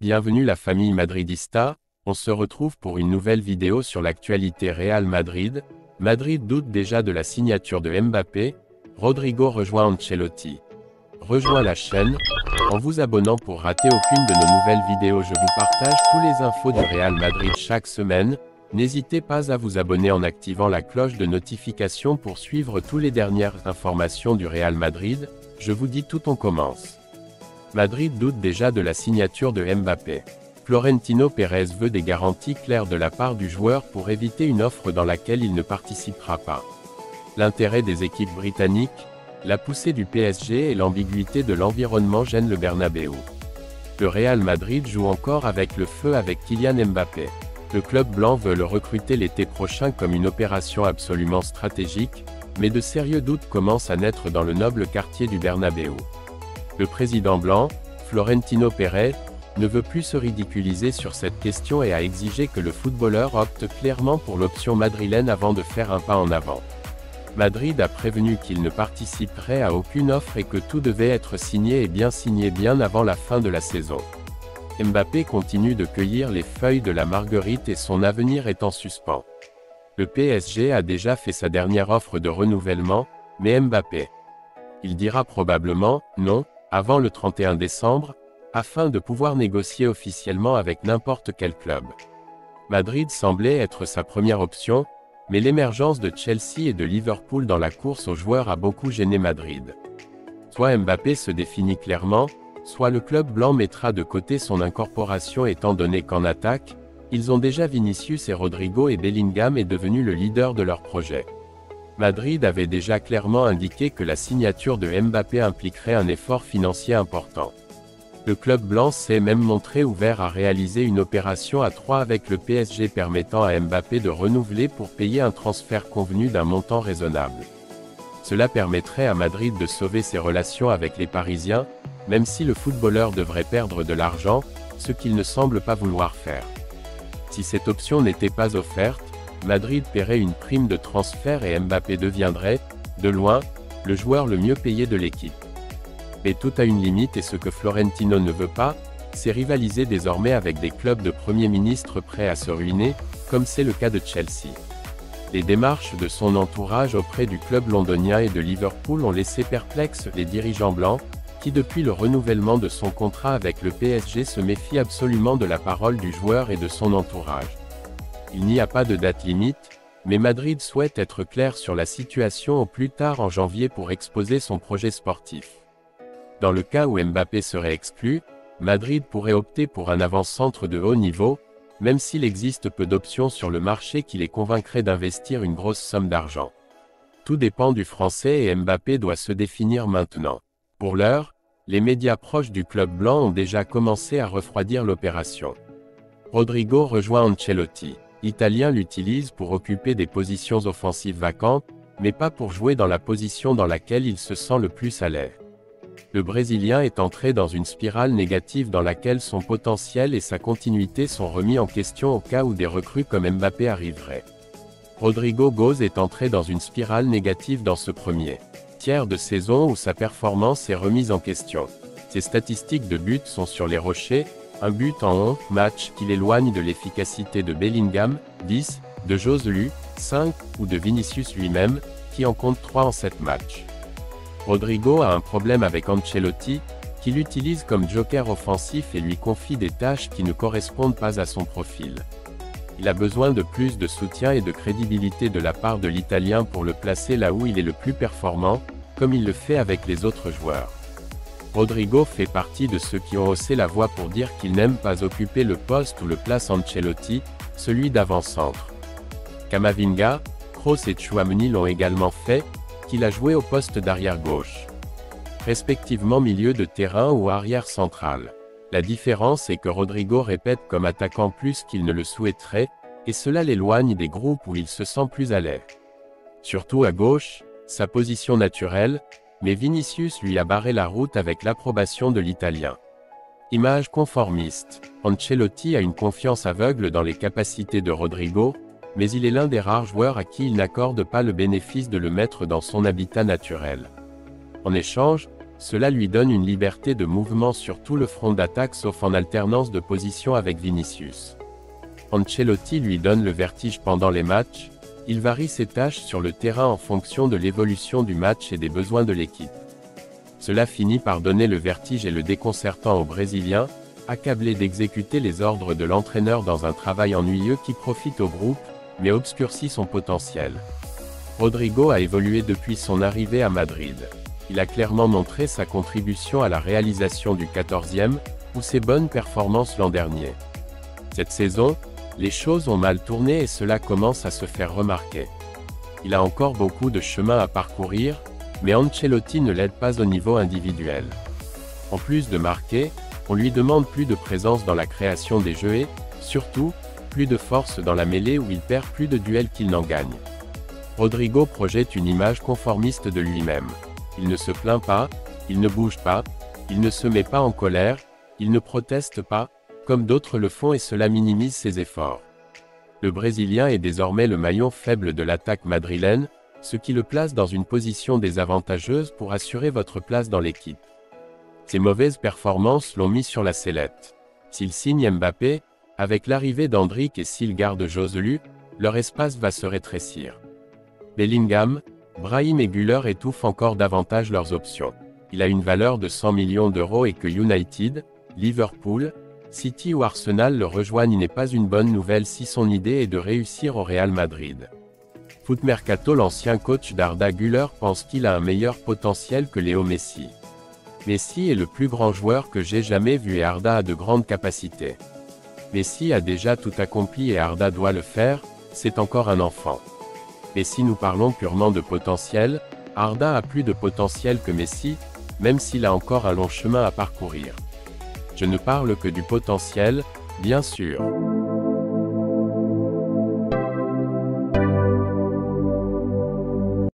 Bienvenue la famille madridista, on se retrouve pour une nouvelle vidéo sur l'actualité Real Madrid. Madrid doute déjà de la signature de Mbappé, Rodrigo rejoint Ancelotti. Rejoins la chaîne, en vous abonnant pour rater aucune de nos nouvelles vidéos. Je vous partage tous les infos du Real Madrid chaque semaine. N'hésitez pas à vous abonner en activant la cloche de notification pour suivre toutes les dernières informations du Real Madrid. Je vous dis tout, on commence. Madrid doute déjà de la signature de Mbappé. Florentino Pérez veut des garanties claires de la part du joueur pour éviter une offre dans laquelle il ne participera pas. L'intérêt des équipes britanniques, la poussée du PSG et l'ambiguïté de l'environnement gênent le Bernabéu. Le Real Madrid joue encore avec le feu avec Kylian Mbappé. Le club blanc veut le recruter l'été prochain comme une opération absolument stratégique, mais de sérieux doutes commencent à naître dans le noble quartier du Bernabéu. Le président blanc, Florentino Pérez, ne veut plus se ridiculiser sur cette question et a exigé que le footballeur opte clairement pour l'option madrilène avant de faire un pas en avant. Madrid a prévenu qu'il ne participerait à aucune offre et que tout devait être signé bien avant la fin de la saison. Mbappé continue de cueillir les feuilles de la marguerite et son avenir est en suspens. Le PSG a déjà fait sa dernière offre de renouvellement, mais Mbappé, il dira probablement « non » avant le 31 décembre, afin de pouvoir négocier officiellement avec n'importe quel club. Madrid semblait être sa première option, mais l'émergence de Chelsea et de Liverpool dans la course aux joueurs a beaucoup gêné Madrid. Soit Mbappé se définit clairement, soit le club blanc mettra de côté son incorporation étant donné qu'en attaque, ils ont déjà Vinicius et Rodrigo et Bellingham est devenu le leader de leur projet. Madrid avait déjà clairement indiqué que la signature de Mbappé impliquerait un effort financier important. Le club blanc s'est même montré ouvert à réaliser une opération à 3 avec le PSG permettant à Mbappé de renouveler pour payer un transfert convenu d'un montant raisonnable. Cela permettrait à Madrid de sauver ses relations avec les Parisiens, même si le footballeur devrait perdre de l'argent, ce qu'il ne semble pas vouloir faire. Si cette option n'était pas offerte, Madrid paierait une prime de transfert et Mbappé deviendrait, de loin, le joueur le mieux payé de l'équipe. Mais tout a une limite et ce que Florentino ne veut pas, c'est rivaliser désormais avec des clubs de premiers ministres prêts à se ruiner, comme c'est le cas de Chelsea. Les démarches de son entourage auprès du club londonien et de Liverpool ont laissé perplexes les dirigeants blancs, qui depuis le renouvellement de son contrat avec le PSG se méfient absolument de la parole du joueur et de son entourage. Il n'y a pas de date limite, mais Madrid souhaite être clair sur la situation au plus tard en janvier pour exposer son projet sportif. Dans le cas où Mbappé serait exclu, Madrid pourrait opter pour un avant-centre de haut niveau, même s'il existe peu d'options sur le marché qui les convaincraient d'investir une grosse somme d'argent. Tout dépend du Français et Mbappé doit se définir maintenant. Pour l'heure, les médias proches du club blanc ont déjà commencé à refroidir l'opération. Rodrigo rejoint Ancelotti. L'Italien l'utilise pour occuper des positions offensives vacantes, mais pas pour jouer dans la position dans laquelle il se sent le plus à l'aise. Le Brésilien est entré dans une spirale négative dans laquelle son potentiel et sa continuité sont remis en question au cas où des recrues comme Mbappé arriveraient. Rodrigo Góes est entré dans une spirale négative dans ce premier tiers de saison où sa performance est remise en question. Ses statistiques de buts sont sur les rochers, un but en 11 matchs qui l'éloigne de l'efficacité de Bellingham, 10, de Joselu, 5, ou de Vinicius lui-même, qui en compte 3 en 7 matchs. Rodrigo a un problème avec Ancelotti, qui l'utilise comme joker offensif et lui confie des tâches qui ne correspondent pas à son profil. Il a besoin de plus de soutien et de crédibilité de la part de l'Italien pour le placer là où il est le plus performant, comme il le fait avec les autres joueurs. Rodrigo fait partie de ceux qui ont haussé la voix pour dire qu'il n'aime pas occuper le poste où le place Ancelotti, celui d'avant-centre. Camavinga, Kroos et Tchouaméni l'ont également fait, qu'il a joué au poste d'arrière-gauche, respectivement milieu de terrain ou arrière central. La différence est que Rodrigo répète comme attaquant plus qu'il ne le souhaiterait, et cela l'éloigne des groupes où il se sent plus à l'aise. Surtout à gauche, sa position naturelle, mais Vinicius lui a barré la route avec l'approbation de l'Italien. Image conformiste. Ancelotti a une confiance aveugle dans les capacités de Rodrigo, mais il est l'un des rares joueurs à qui il n'accorde pas le bénéfice de le mettre dans son habitat naturel. En échange, Cela lui donne une liberté de mouvement sur tout le front d'attaque sauf en alternance de position avec Vinicius. Ancelotti lui donne le vertige pendant les matchs, il varie ses tâches sur le terrain en fonction de l'évolution du match et des besoins de l'équipe. Cela finit par donner le vertige et le déconcertant au Brésilien, accablé d'exécuter les ordres de l'entraîneur dans un travail ennuyeux qui profite au groupe, mais obscurcit son potentiel. Rodrigo a évolué depuis son arrivée à Madrid. Il a clairement montré sa contribution à la réalisation du 14e, ou ses bonnes performances l'an dernier. Cette saison, les choses ont mal tourné et cela commence à se faire remarquer. Il a encore beaucoup de chemin à parcourir, mais Ancelotti ne l'aide pas au niveau individuel. En plus de marquer, on lui demande plus de présence dans la création des jeux et, surtout, plus de force dans la mêlée où il perd plus de duels qu'il n'en gagne. Rodrigo projette une image conformiste de lui-même. Il ne se plaint pas, il ne bouge pas, il ne se met pas en colère, il ne proteste pas, comme d'autres le font et cela minimise ses efforts. Le Brésilien est désormais le maillon faible de l'attaque madrilène, ce qui le place dans une position désavantageuse pour assurer votre place dans l'équipe. Ses mauvaises performances l'ont mis sur la sellette. S'il signe Mbappé, avec l'arrivée d'Endrick et s'il garde Joselu, leur espace va se rétrécir. Bellingham, Brahim et Güler étouffent encore davantage leurs options. Il a une valeur de 100 millions d'euros et que United, Liverpool, City ou Arsenal le rejoignent n'est pas une bonne nouvelle si son idée est de réussir au Real Madrid. Footmercato. L'ancien coach d'Arda Güler pense qu'il a un meilleur potentiel que Léo Messi. Messi est le plus grand joueur que j'ai jamais vu et Arda a de grandes capacités. Messi a déjà tout accompli et Arda doit le faire, c'est encore un enfant. Mais si nous parlons purement de potentiel, Arda a plus de potentiel que Messi, même s'il a encore un long chemin à parcourir. Je ne parle que du potentiel, bien sûr.